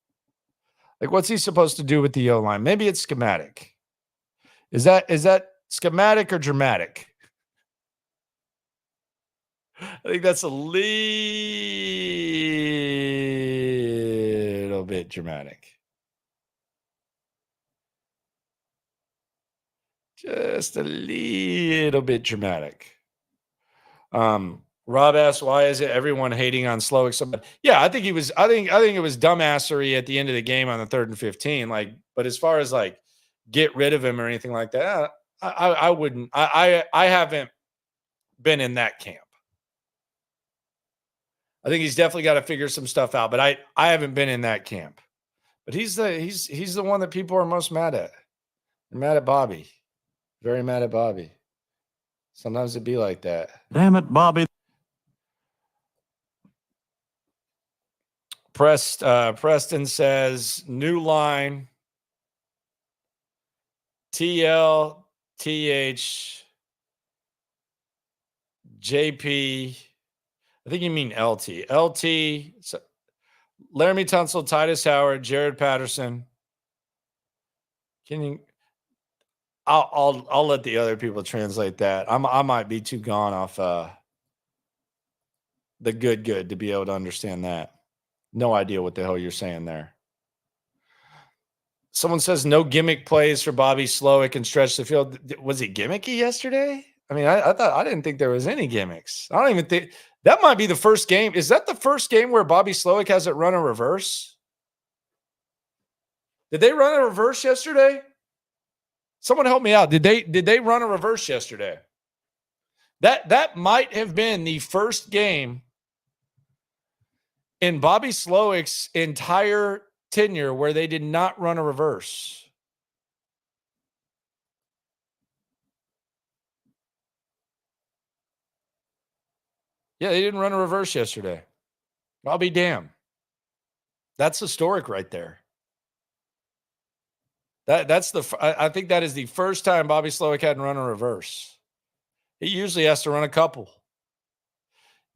Like, what's he supposed to do with the O-line? Maybe it's schematic. Is that schematic or dramatic? I think that's a little bit dramatic. Just a little bit dramatic. Rob asks, why is it everyone hating on Slowick so much? Yeah, I think it was dumbassery at the end of the game on the 3rd and 15. But as far as get rid of him or anything like that, I wouldn't. I haven't been in that camp. I think he's definitely got to figure some stuff out, but I haven't been in that camp. But he's the one that people are most mad at. They're mad at Bobby. Very mad at Bobby. Sometimes it'd be like that. Damn it, Bobby. Preston says, new line. TL, TH, JP. I think you mean LT. LT, Laramie Tunsil, Titus Howard, Jared Patterson. Can you? I'll let the other people translate that. I might be too gone off the good to be able to understand that. No idea what the hell you're saying there. Someone says no gimmick plays for Bobby Slowick and stretch the field. Was he gimmicky yesterday? I mean, I didn't think there was any gimmicks. I don't even think that might be the first game. Is that the first game where Bobby Slowick hasn't run a reverse? Did they run a reverse yesterday? Someone help me out. Did they run a reverse yesterday? That might have been the first game in Bobby Slowick's entire tenure where they did not run a reverse. Yeah, they didn't run a reverse yesterday. I'll be damned. That's historic right there. I think that is the first time Bobby Slowick hadn't run a reverse. He usually has to run a couple.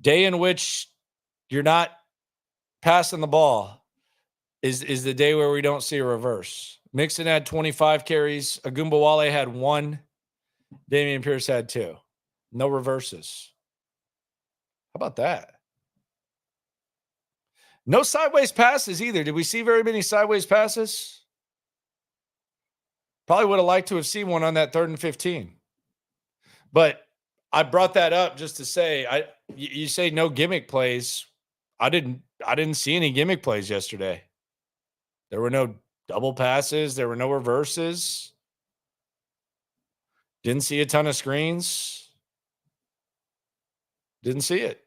Day in which you're not passing the ball is the day where we don't see a reverse. Mixon had 25 carries. Agumbawale had 1. Dameon Pierce had 2. No reverses. How about that? No sideways passes either. Did we see very many sideways passes? Probably would have liked to have seen one on that 3rd and 15. But I brought that up just to say, you say no gimmick plays. I didn't see any gimmick plays yesterday. There were no double passes. There were no reverses. Didn't see a ton of screens. Didn't see it.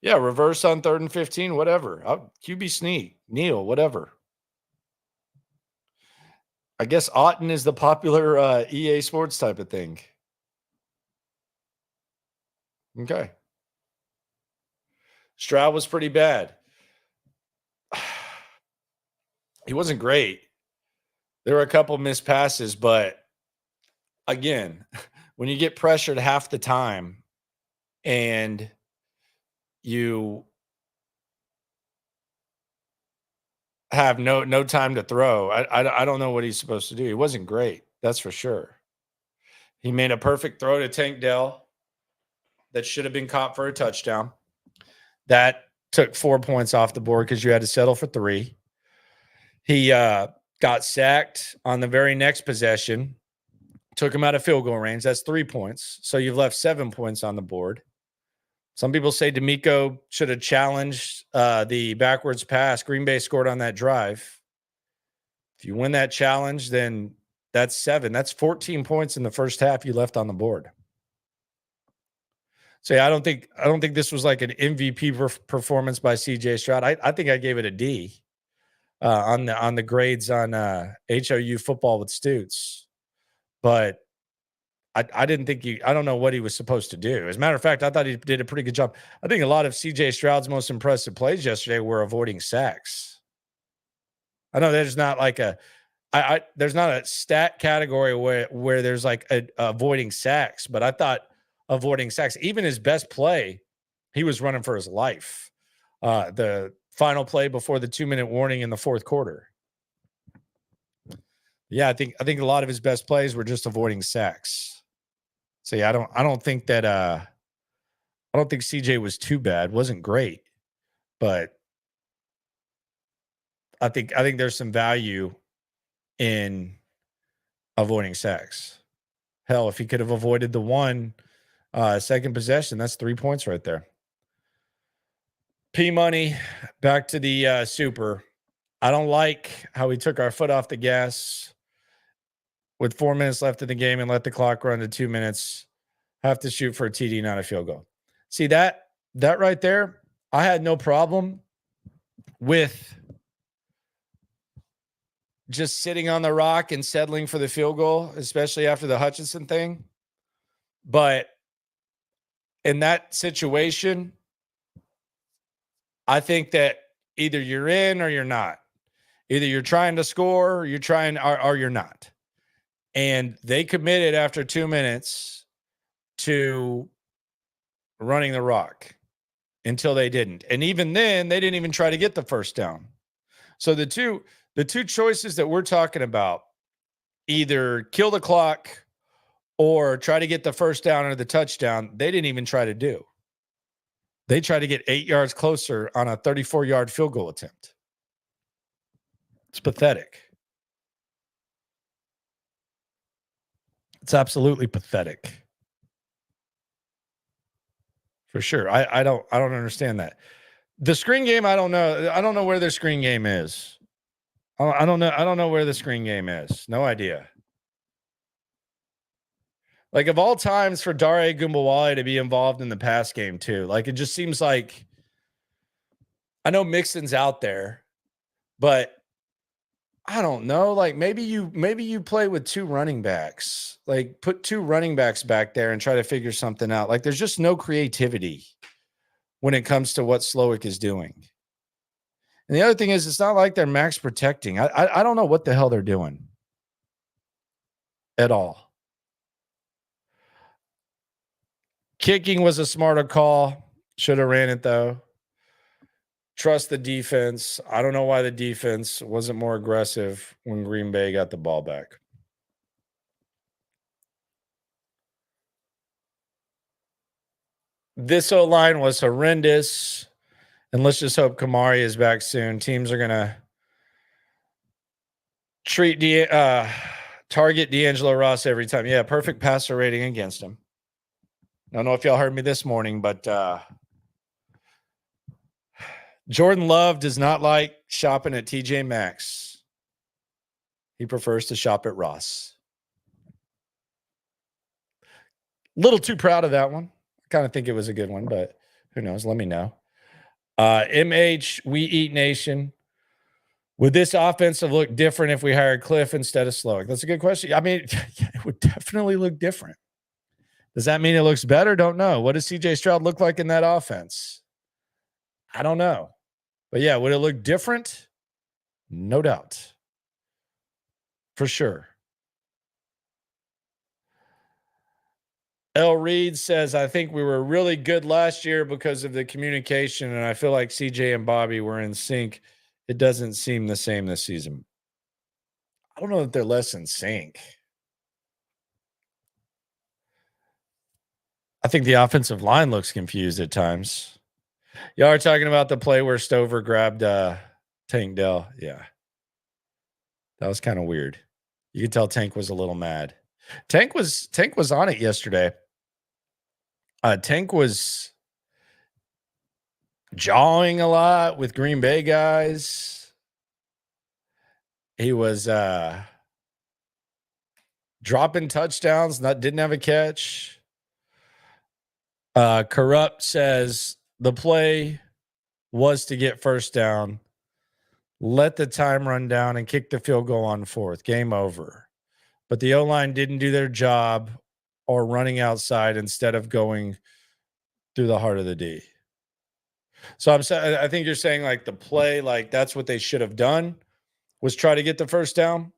Yeah, reverse on 3rd and 15, whatever. QB sneak, kneel, whatever. I guess Otten is the popular EA Sports type of thing. Okay. Stroud was pretty bad. He wasn't great. There were a couple missed passes, but again, when you get pressured half the time and you have no time to throw, I don't know what he's supposed to do. He wasn't great. That's for sure. He made a perfect throw to Tank Dell that should have been caught for a touchdown. That took 4 points off the board because you had to settle for 3. He got sacked on the very next possession, took him out of field goal range. That's 3 points. So you've left 7 points on the board. Some people say DeMeco should have challenged the backwards pass. Green Bay scored on that drive. If you win that challenge, then that's 7. That's 14 points in the first half you left on the board. So yeah, I don't think this was like an MVP performance by CJ Stroud. I think I gave it a D on the grades on HOU football with Stutes, but I didn't think I don't know what he was supposed to do. As a matter of fact, I thought he did a pretty good job. I think a lot of CJ Stroud's most impressive plays yesterday were avoiding sacks. I know there's not like there's not a stat category where there's like avoiding sacks, but I thought avoiding sacks, even his best play, he was running for his life. The final play before the 2-minute warning in the 4th quarter. Yeah, I think a lot of his best plays were just avoiding sacks. So yeah, I don't think that I don't think CJ was too bad. Wasn't great, but I think there's some value in avoiding sacks. Hell, if he could have avoided the 1 second possession, that's 3 points right there. P Money, back to the super. I don't like how we took our foot off the gas with 4 minutes left in the game and let the clock run to 2 minutes. Have to shoot for a TD, not a field goal. See that right there? I had no problem with just sitting on the rock and settling for the field goal, especially after the Hutchinson thing. But in that situation, I think that either you're in or you're not. Either you're trying to score or you're not. And they committed after 2 minutes to running the rock until they didn't. And even then, they didn't even try to get the first down. So the two choices that we're talking about, either kill the clock or try to get the first down or the touchdown, they didn't even try to do. They tried to get 8 yards closer on a 34-yard field goal attempt. It's pathetic. It's absolutely pathetic. For sure. I don't understand that. The screen game, I don't know. I don't know where the screen game is. I don't know. I don't know where the screen game is. No idea. Like, of all times for Dare Gumbawale to be involved in the pass game too. Like, it just seems like, I know Mixon's out there, but I don't know. Like, maybe you play with 2 running backs. Like, put 2 running backs back there and try to figure something out. Like, there's just no creativity when it comes to what Slowick is doing. And the other thing is, it's not like they're max protecting. I don't know what the hell they're doing at all. Kicking was a smarter call. Should have ran it, though. Trust the defense. I don't know why the defense wasn't more aggressive when Green Bay got the ball back. This O-line was horrendous. And let's just hope Kamari is back soon. Teams are going to target D'Angelo Ross every time. Yeah, perfect passer rating against him. I don't know if y'all heard me this morning, but Jordan Love does not like shopping at TJ Maxx. He prefers to shop at Ross. A little too proud of that one. I kind of think it was a good one, but who knows? Let me know. MH, We Eat Nation. Would this offense have looked different if we hired Cliff instead of Slowick? That's a good question. I mean, it would definitely look different. Does that mean it looks better? Don't know. What does CJ Stroud look like in that offense? I don't know. But yeah, would it look different? No doubt. For sure. L. Reed says, I think we were really good last year because of the communication, and I feel like CJ and Bobby were in sync. It doesn't seem the same this season. I don't know that they're less in sync. I think the offensive line looks confused at times. Y'all are talking about the play where Stover grabbed Tank Dell. Yeah. That was kind of weird. You could tell Tank was a little mad. Tank was on it yesterday. Tank was jawing a lot with Green Bay guys. He was dropping touchdowns, didn't have a catch. Corrupt says the play was to get first down, let the time run down, and kick the field goal on 4th. Game over. But the O-line didn't do their job or running outside instead of going through the heart of the D. So I think you're saying like the play, like that's what they should have done, was try to get the first down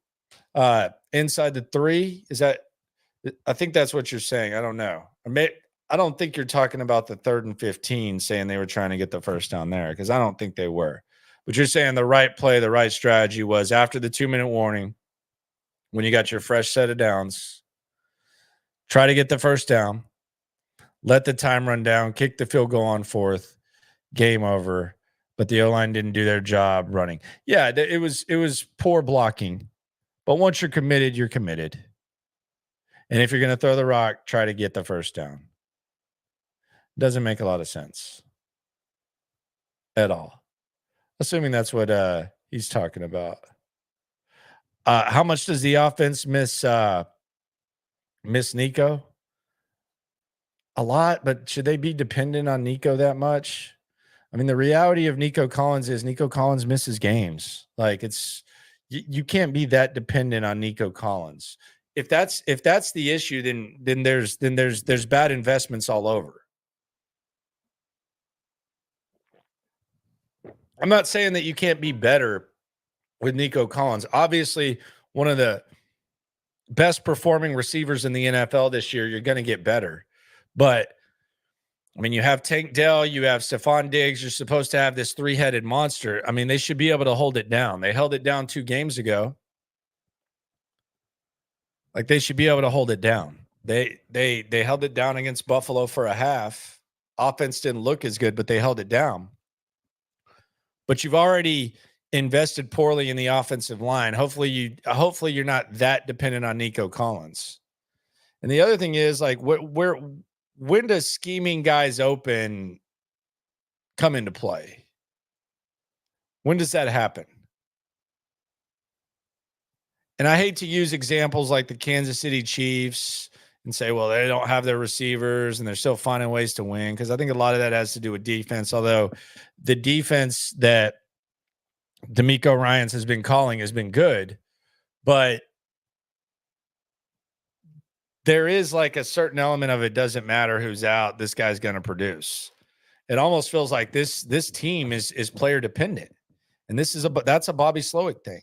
inside the 3. I think that's what you're saying. I don't know. I don't think you're talking about the 3rd and 15 saying they were trying to get the first down there, because I don't think they were. But you're saying the right play, the right strategy was after the 2-minute warning, when you got your fresh set of downs, try to get the first down, let the time run down, kick the field goal on 4th, game over. But the O-line didn't do their job running. Yeah, it was poor blocking. But once you're committed, you're committed. And if you're going to throw the rock, try to get the first down. Doesn't make a lot of sense at all. Assuming that's what he's talking about. How much does the offense miss Nico? A lot, but should they be dependent on Nico that much? I mean, the reality of Nico Collins is Nico Collins misses games. Like, it's you can't be that dependent on Nico Collins. If that's the issue, then there's bad investments all over. I'm not saying that you can't be better with Nico Collins. Obviously, one of the best performing receivers in the NFL this year, you're going to get better. But I mean, you have Tank Dell, you have Stephon Diggs. You're supposed to have this three-headed monster. I mean, they should be able to hold it down. They held it down 2 games ago. Like, they should be able to hold it down. They held it down against Buffalo for a half. Offense didn't look as good, but they held it down. But you've already invested poorly in the offensive line. Hopefully you're not that dependent on Nico Collins. And the other thing is, like, when does scheming guys open come into play? When does that happen? And I hate to use examples like the Kansas City Chiefs and say, well, they don't have their receivers and they're still finding ways to win, because I think a lot of that has to do with defense, although the defense that DeMeco Ryans has been calling has been good. But there is like a certain element of it doesn't matter who's out, this guy's going to produce. It almost feels like this team is player dependent. And that's a Bobby Slowick thing.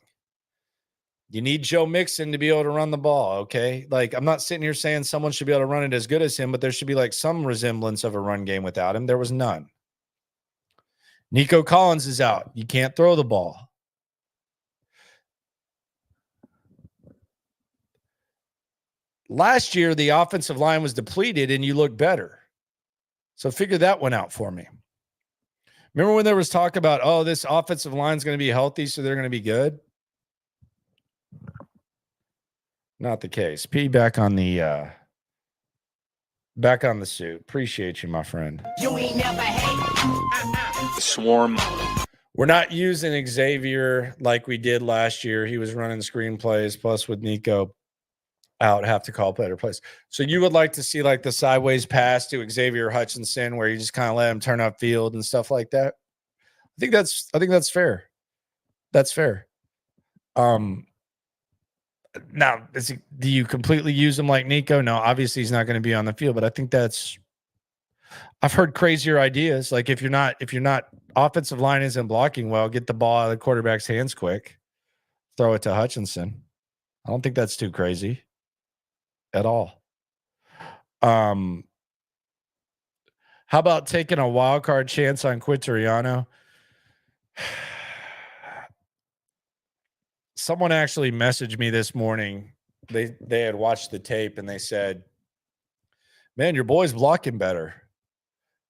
You need Joe Mixon to be able to run the ball, okay? Like, I'm not sitting here saying someone should be able to run it as good as him, but there should be like some resemblance of a run game without him. There was none. Nico Collins is out. You can't throw the ball. Last year, the offensive line was depleted and you look better. So figure that one out for me. Remember when there was talk about, oh, this offensive line is going to be healthy, so they're going to be good? Not the case. P, back on the suit. Appreciate you, my friend. You ain't never hate. Swarm. We're not using Xavier like we did last year. He was running screenplays, plus with Nico out, have to call better plays. So you would like to see like the sideways pass to Xavier Hutchinson where you just kind of let him turn upfield and stuff like that? I think that's fair. That's fair. Now, do you completely use him like Nico? No, obviously he's not going to be on the field, but I think I've heard crazier ideas. Like if you're not offensive line isn't blocking well, get the ball out of the quarterback's hands quick, throw it to Hutchinson. I don't think that's too crazy at all. How about taking a wild card chance on Quintariano? Someone actually messaged me this morning. They had watched the tape and they said, man, your boy's blocking better.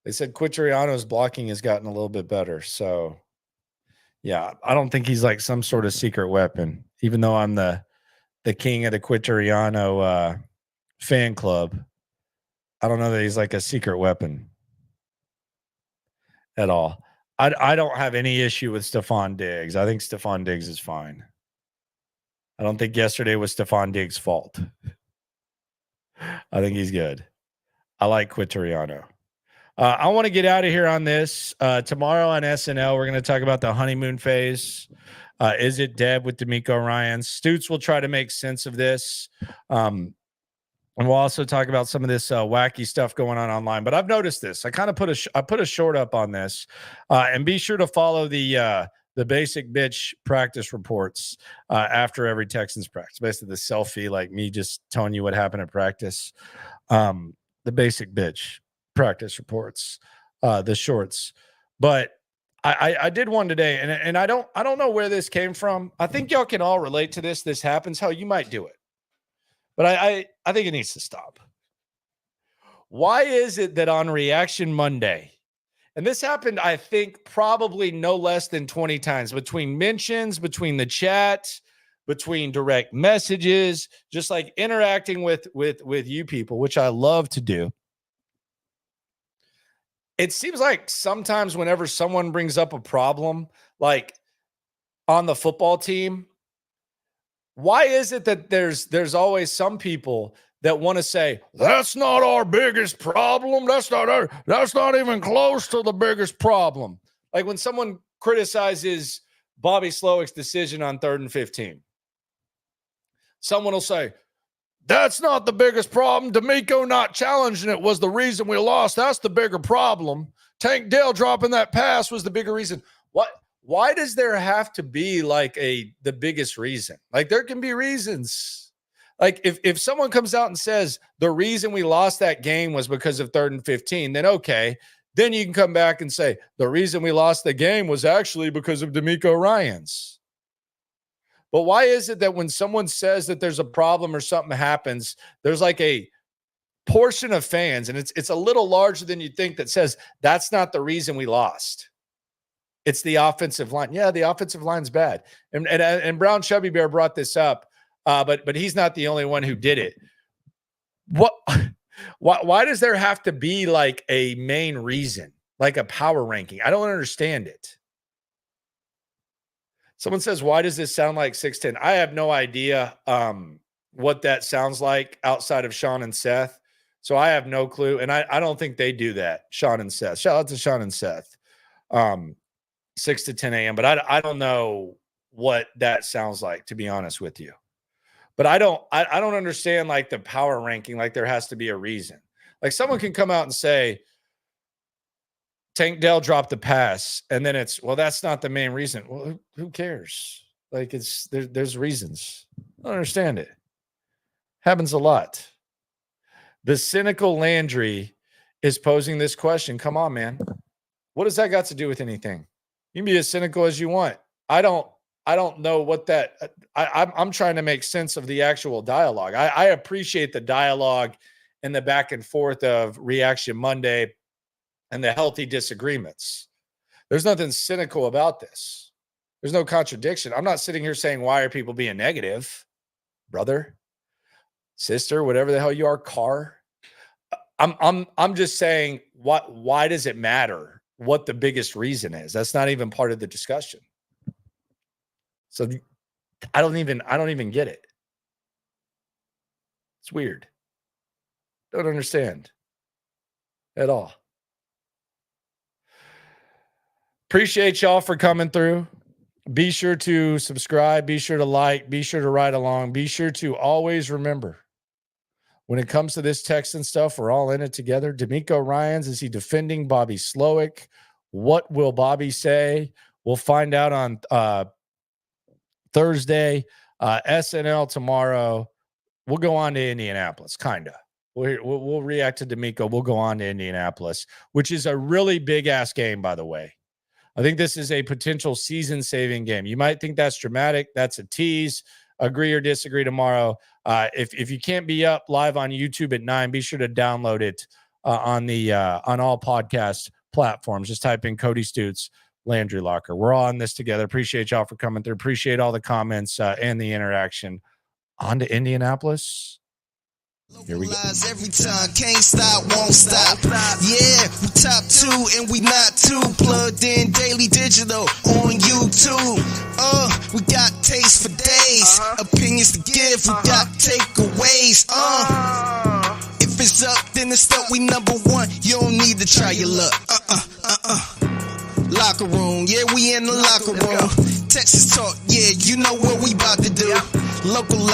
They said Quintariano's blocking has gotten a little bit better. So, yeah, I don't think he's like some sort of secret weapon, even though I'm the king of the Quintariano fan club. I don't know that he's like a secret weapon at all. I don't have any issue with Stephon Diggs. I think Stephon Diggs is fine. I don't think yesterday was Stephon Diggs' fault. I think he's good. I like Quintariano. I want to get out of here on this. Tomorrow on SNL, we're going to talk about the honeymoon phase. Is it dead with DeMeco Ryans? Stoots will try to make sense of this. And we'll also talk about some of this wacky stuff going on online. But I've noticed this. I kind of put a short up on this. And be sure to follow the basic bitch practice reports after every Texans practice. Basically the selfie, like me just telling you what happened at practice. The basic bitch practice reports, the shorts. But I did one today, and I don't know where this came from. I think y'all can all relate to this. This happens. Hell, you might do it. But I think it needs to stop. Why is it that on Reaction Monday, and this happened, I think, probably no less than 20 times between mentions, between the chat, between direct messages, just like interacting with you people, which I love to do. It seems like sometimes whenever someone brings up a problem, like on the football team, why is it that there's always some people that want to say, that's not our biggest problem. That's not even close to the biggest problem. Like when someone criticizes Bobby Slowick's decision on 3rd and 15, someone will say, that's not the biggest problem. DeMeco not challenging it was the reason we lost. That's the bigger problem. Tank Dell dropping that pass was the bigger reason. Why does there have to be like the biggest reason? Like there can be reasons. Like if someone comes out and says the reason we lost that game was because of 3rd and 15, then okay. Then you can come back and say the reason we lost the game was actually because of DeMeco Ryans. But why is it that when someone says that there's a problem or something happens, there's like a portion of fans, and it's a little larger than you think, that says that's not the reason we lost. It's the offensive line. Yeah, the offensive line's bad. And Brown Chubby Bear brought this up, but he's not the only one who did it. Why does there have to be like a main reason, like a power ranking? I don't understand it. Someone says, why does this sound like 6'10"? I have no idea what that sounds like outside of Sean and Seth. So I have no clue. And I don't think they do that, Sean and Seth. Shout out to Sean and Seth. 6 to 10 a.m. But I don't know what that sounds like, to be honest with you. But I don't understand like the power ranking, like there has to be a reason. Like someone can come out and say, Tank Dell dropped the pass, and then it's, well, that's not the main reason. Well, who cares? Like there's reasons. I don't understand it. Happens a lot. The cynical Landry is posing this question. Come on, man. What does that got to do with anything? You can be as cynical as you want. I don't know what that. I'm trying to make sense of the actual dialogue. I appreciate the dialogue and the back and forth of Reaction Monday and the healthy disagreements. There's nothing cynical about this. There's no contradiction. I'm not sitting here saying, why are people being negative, brother, sister, whatever the hell you are, car. I'm just saying, why does it matter what the biggest reason is? That's not even part of the discussion. So I don't even get it. It's weird. Don't understand at all. Appreciate y'all for coming through. Be sure to subscribe. Be sure to like. Be sure to ride along. Be sure to always remember, when it comes to this Texan stuff, we're all in it together. DeMeco Ryans, is he defending Bobby Slowick? What will Bobby say? We'll find out on Thursday. SNL tomorrow. We'll go on to Indianapolis, kind of. We'll react to DeMeco. We'll go on to Indianapolis, which is a really big-ass game, by the way. I think this is a potential season-saving game. You might think that's dramatic. That's a tease. Agree or disagree tomorrow. If you can't be up live on YouTube at 9, be sure to download it on all podcast platforms. Just type in Cody Stutes, Landry Locker. We're all in this together. Appreciate y'all for coming through. Appreciate all the comments and the interaction. On to Indianapolis. Here we go. Every time, can't stop, won't stop. Yeah, we top 2 and we not too plugged in daily digital on YouTube. We got taste for days, opinions to give, we got takeaways. If it's up, then it's up. We number 1. You don't need to try your luck. Locker room, yeah, we in the locker room. Texas talk, yeah, you know what we about to do. Local.